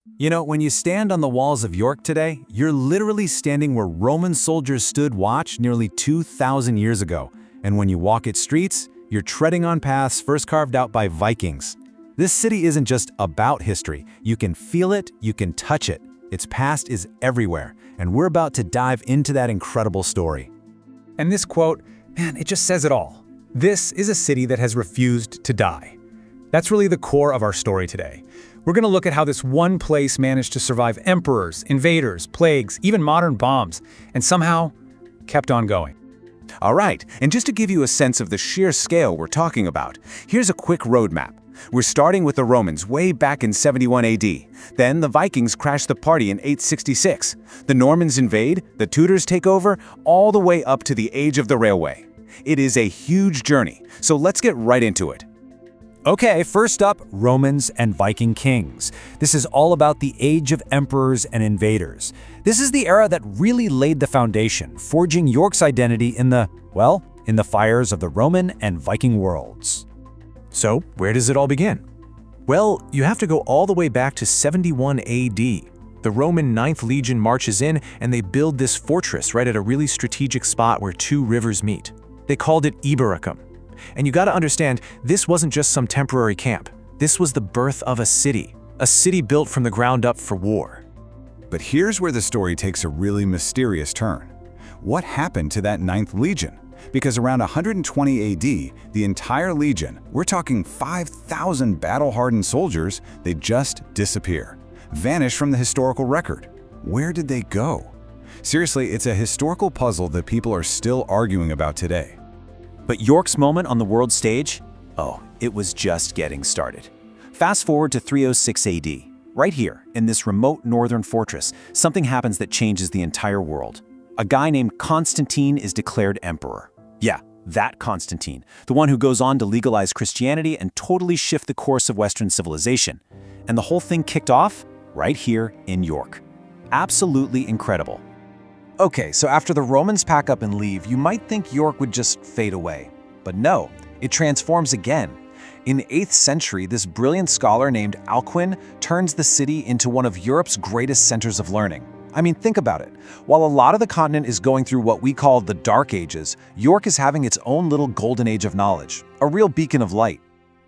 You know, when you stand on the walls of York today, you're literally standing where Roman soldiers stood watch nearly 2,000 years ago. And when you walk its streets, you're treading on paths first carved out by Vikings. This city isn't just about history. You can feel it, you can touch it. Its past is everywhere, and we're about to dive into that incredible story. And this quote, man, it just says it all. This is a city that has refused to die. That's really the core of our story today. We're going to look at how this one place managed to survive emperors, invaders, plagues, even modern bombs, and somehow kept on going. All right, and just to give you a sense of the sheer scale we're talking about, here's a quick roadmap. We're starting with the Romans way back in 71 AD. Then the Vikings crash the party in 866. The Normans invade, the Tudors take over, all the way up to the age of the railway. It is a huge journey, so let's get right into it. Okay, first up, Romans and Viking kings. This is all about the age of emperors and invaders. This is the era that really laid the foundation, forging York's identity in the fires of the Roman and Viking worlds. So, where does it all begin? Well, you have to go all the way back to 71 AD. The Roman 9th Legion marches in and they build this fortress right at a really strategic spot where two rivers meet. They called it Ibericum. And you gotta understand, this wasn't just some temporary camp. This was the birth of a city built from the ground up for war. But here's where the story takes a really mysterious turn. What happened to that 9th Legion? Because around 120 AD, the entire legion, we're talking 5,000 battle-hardened soldiers, they just disappear. Vanish from the historical record. Where did they go? Seriously, it's a historical puzzle that people are still arguing about today. But York's moment on the world stage? Oh, it was just getting started. Fast forward to 306 AD. Right here, in this remote northern fortress, something happens that changes the entire world. A guy named Constantine is declared emperor. Yeah, that Constantine, the one who goes on to legalize Christianity and totally shift the course of Western civilization. And the whole thing kicked off right here in York. Absolutely incredible. Okay, so after the Romans pack up and leave, you might think York would just fade away. But no, it transforms again. In the 8th century, this brilliant scholar named Alcuin turns the city into one of Europe's greatest centers of learning. I mean, think about it. While a lot of the continent is going through what we call the Dark Ages, York is having its own little golden age of knowledge, a real beacon of light.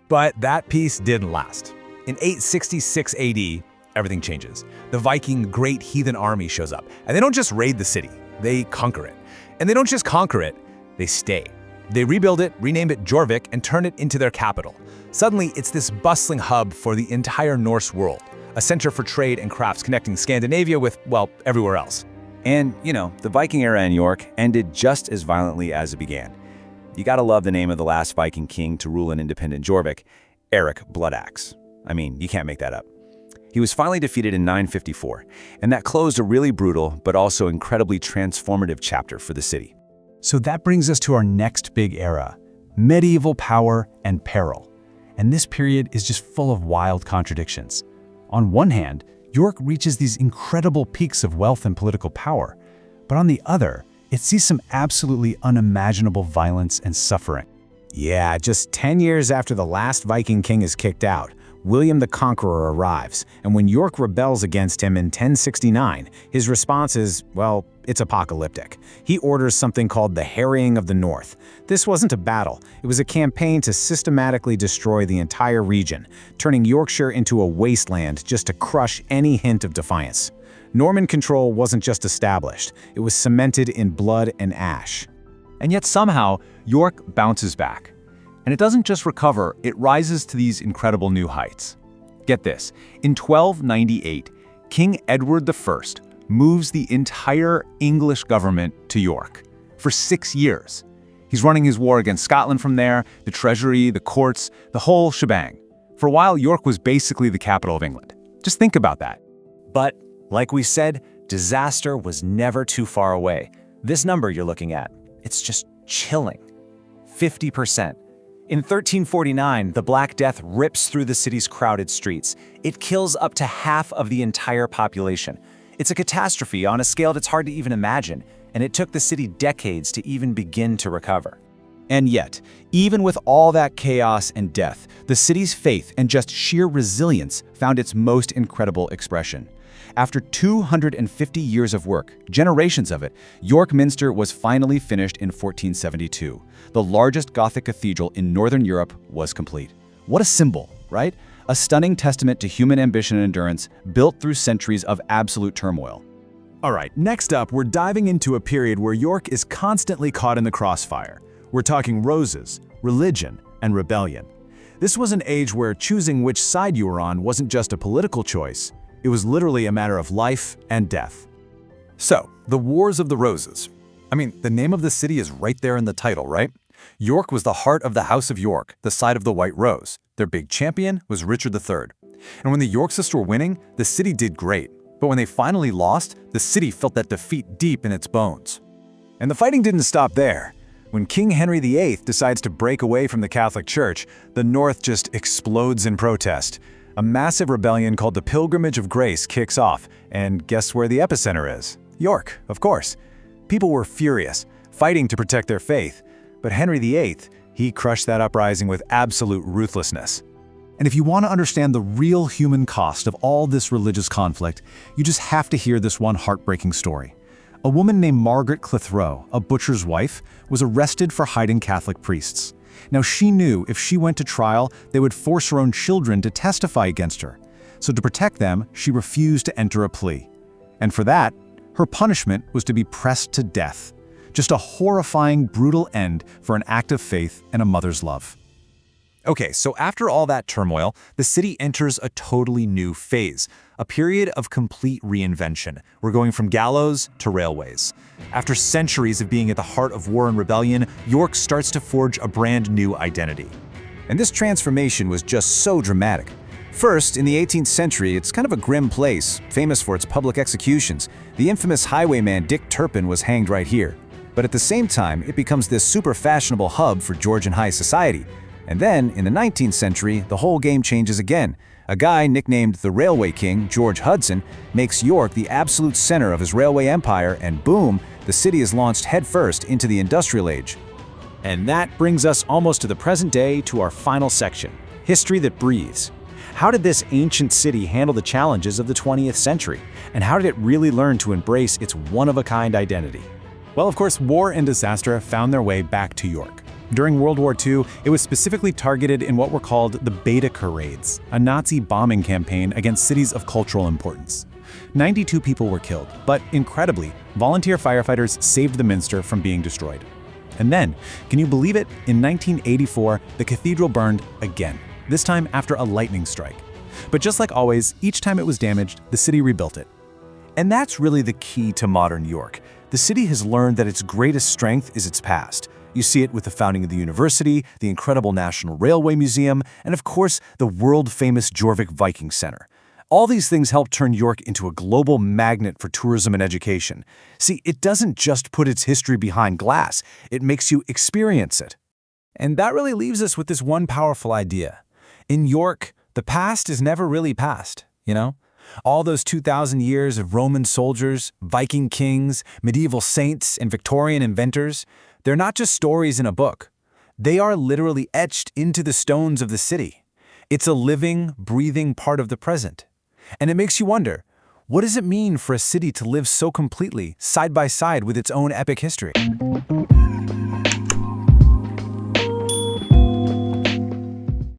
But that peace didn't last. In 866 AD, everything changes. The Viking Great Heathen Army shows up, and they don't just raid the city, they conquer it. And they don't just conquer it, they stay. They rebuild it, rename it Jorvik, and turn it into their capital. Suddenly, it's this bustling hub for the entire Norse world, a center for trade and crafts connecting Scandinavia with, well, everywhere else. And, you know, the Viking era in York ended just as violently as it began. You gotta love the name of the last Viking king to rule an independent Jorvik, Eric Bloodaxe. I mean, you can't make that up. He was finally defeated in 954, and that closed a really brutal but also incredibly transformative chapter for the city. So that brings us to our next big era, medieval power and peril. And this period is just full of wild contradictions. On one hand, York reaches these incredible peaks of wealth and political power, but on the other, it sees some absolutely unimaginable violence and suffering. Yeah, just 10 years after the last Viking king is kicked out, William the Conqueror arrives, and when York rebels against him in 1069, his response is, well, it's apocalyptic. He orders something called the Harrying of the North. This wasn't a battle, it was a campaign to systematically destroy the entire region, turning Yorkshire into a wasteland just to crush any hint of defiance. Norman control wasn't just established, it was cemented in blood and ash. And yet somehow, York bounces back. And it doesn't just recover, it rises to these incredible new heights. Get this, in 1298, King Edward I moves the entire English government to York for 6 years. He's running his war against Scotland from there, the treasury, the courts, the whole shebang. For a while, York was basically the capital of England. Just think about that. But, like we said, disaster was never too far away. This number you're looking at, it's just chilling. 50%. In 1349, the Black Death rips through the city's crowded streets. It kills up to half of the entire population. It's a catastrophe on a scale that's hard to even imagine, and it took the city decades to even begin to recover. And yet, even with all that chaos and death, the city's faith and just sheer resilience found its most incredible expression. After 250 years of work, generations of it, York Minster was finally finished in 1472. The largest Gothic cathedral in Northern Europe was complete. What a symbol, right? A stunning testament to human ambition and endurance, built through centuries of absolute turmoil. All right, next up, we're diving into a period where York is constantly caught in the crossfire. We're talking roses, religion, and rebellion. This was an age where choosing which side you were on wasn't just a political choice. It was literally a matter of life and death. So, the Wars of the Roses. I mean, the name of the city is right there in the title, right? York was the heart of the House of York, the side of the White Rose. Their big champion was Richard III. And when the Yorkists were winning, the city did great. But when they finally lost, the city felt that defeat deep in its bones. And the fighting didn't stop there. When King Henry VIII decides to break away from the Catholic Church, the North just explodes in protest. A massive rebellion called the Pilgrimage of Grace kicks off, and guess where the epicenter is? York, of course. People were furious, fighting to protect their faith. But Henry VIII, he crushed that uprising with absolute ruthlessness. And if you want to understand the real human cost of all this religious conflict, you just have to hear this one heartbreaking story. A woman named Margaret Clitheroe, a butcher's wife, was arrested for hiding Catholic priests. Now, she knew if she went to trial, they would force her own children to testify against her. So to protect them, she refused to enter a plea. And for that, her punishment was to be pressed to death. Just a horrifying, brutal end for an act of faith and a mother's love. Okay, so after all that turmoil, the city enters a totally new phase, a period of complete reinvention. We're going from gallows to railways. After centuries of being at the heart of war and rebellion, York starts to forge a brand new identity. And this transformation was just so dramatic. First, in the 18th century, it's kind of a grim place, famous for its public executions. The infamous highwayman Dick Turpin was hanged right here. But at the same time, it becomes this super fashionable hub for Georgian high society. And then, in the 19th century, the whole game changes again. A guy nicknamed the Railway King, George Hudson, makes York the absolute center of his railway empire, and boom, the city is launched headfirst into the industrial age. And that brings us almost to the present day, to our final section, history that breathes. How did this ancient city handle the challenges of the 20th century? And how did it really learn to embrace its one-of-a-kind identity? Well, of course, war and disaster found their way back to York. During World War II, it was specifically targeted in what were called the Baedeker Raids, a Nazi bombing campaign against cities of cultural importance. 92 people were killed, but incredibly, volunteer firefighters saved the Minster from being destroyed. And then, can you believe it? In 1984, the cathedral burned again, this time after a lightning strike. But just like always, each time it was damaged, the city rebuilt it. And that's really the key to modern York. The city has learned that its greatest strength is its past. You see it with the founding of the university, the incredible National Railway Museum, and of course, the world-famous Jorvik Viking Center. All these things help turn York into a global magnet for tourism and education. See, it doesn't just put its history behind glass, it makes you experience it. And that really leaves us with this one powerful idea. In York, the past is never really past, you know? All those 2,000 years of Roman soldiers, Viking kings, medieval saints, and Victorian inventors, they're not just stories in a book. They are literally etched into the stones of the city. It's a living, breathing part of the present. And it makes you wonder, what does it mean for a city to live so completely, side by side with its own epic history?